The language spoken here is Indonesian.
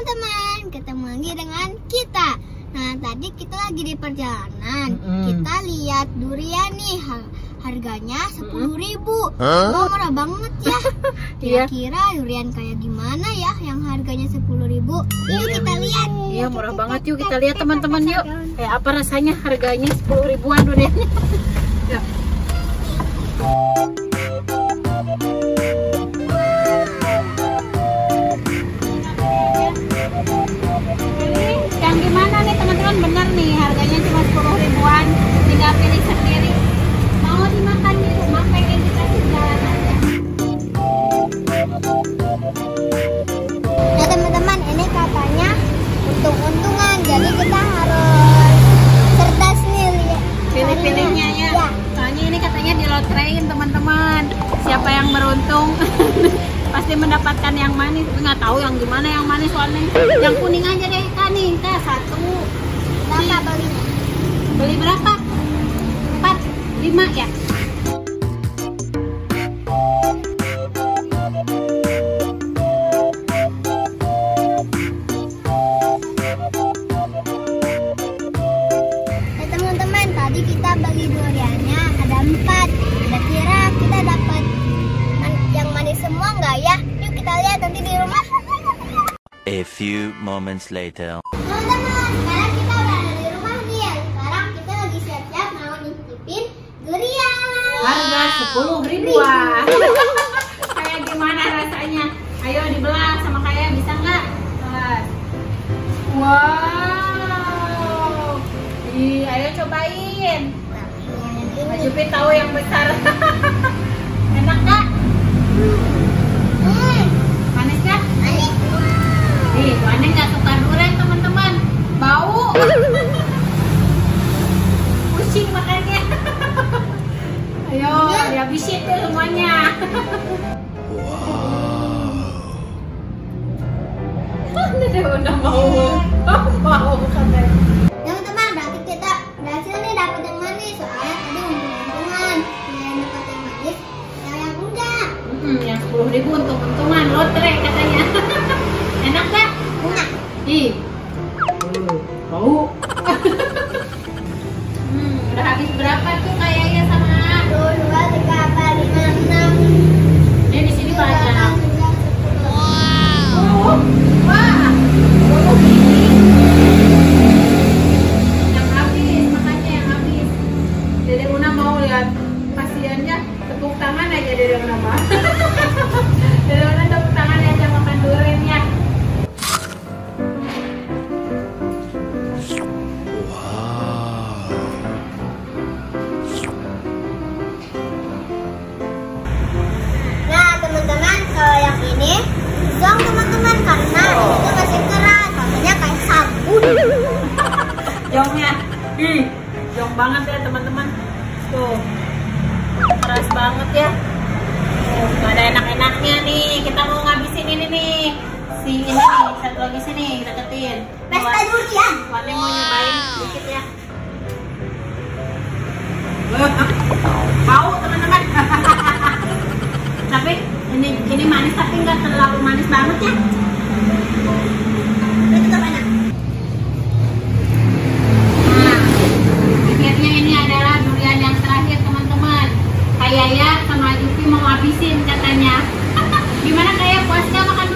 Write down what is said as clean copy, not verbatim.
teman-teman, ketemu lagi dengan kita. Nah, tadi kita lagi di perjalanan. Kita lihat durian nih, harganya 10.000. Wah, murah banget ya. Kira-kira durian kayak gimana ya yang harganya 10.000? Yuk kita lihat. Iya, murah banget. Yuk kita lihat teman-teman yuk. Kayak apa rasanya harganya 10 ribuan duriannya. Yuk. Yang gimana nih teman-teman? Bener nih, harganya cuma 10 ribuan. Tinggal pilih sendiri. Mau dimakan di rumah, pengen dikasih jalan aja. Ya teman-teman, ini katanya untung-untungan. Jadi kita harus cerdas nih lihat. Pilih-pilihnya ya. Soalnya ini katanya di loterein teman-teman. Siapa yang beruntung pasti mendapatkan yang manis. Tapi nggak tahu yang gimana yang manis soalnya. Yang kuning aja deh kan nih, satu. Berapa belinya? Beli berapa? 4, 5 ya? Ya teman-teman, tadi kita bagi duriannya ada 4. Kira-kira kita dapat yang manis semua nggak ya? Yuk kita lihat nanti di rumah. A few moments later. Teman-teman, sekarang kita udah ada di rumah nih. Sekarang kita lagi siap-siap mau nyicipin durian. Harga 10 ribuan. Kayak gimana rasanya? Ayo dibelah sama kayak bisa nggak? Wow. Ih, ayo cobain. Mbak Jupi tahu yang besar. Enak nggak? Manis nggak? Manis. Ih, Wane nggak suka durian teman-teman. Bau. Pusing makanya. Ayo, dihabisin tuh semuanya. Udah mau katanya. Teman-teman, berarti kita berhasil nih dapat yang manis. Soalnya tadi untung-untungan. Yang dapat yang manis, yang enggak. Yang 10 ribu untung-untungan lotre katanya. Enak gak? Enak. Ih, bau. Udah habis berapa tuh kayaknya sama? 1, 2, 3, 4, 5, 6. Ini di sini banyak. Wow. Wah, yang habis, makanya yang habis. Dede Una mau lihat pasiennya tepuk tangan aja Dede Una mah. Dede Una tepuk tangan aja makan duriannya. Nah teman-teman, kalau yang ini zong teman-teman, karena itu masih keras, rasanya kayak sabun. Jongnya, jong banget ya teman-teman. Tuh, keras banget ya. Gak ada enak-enaknya nih. Kita mau ngabisin ini nih. Si ini nih, satu lagi sini deketin. Pesta durian. Wane mau nyobain dikit ya. Bau teman-teman. Tapi ini manis tapi nggak terlalu manis banget ya. Itu tetap enak. Nah, akhirnya ini adalah durian yang terakhir teman-teman. Kayak ya sama Jupi mau habisin katanya. Gimana kayak puas nggak makan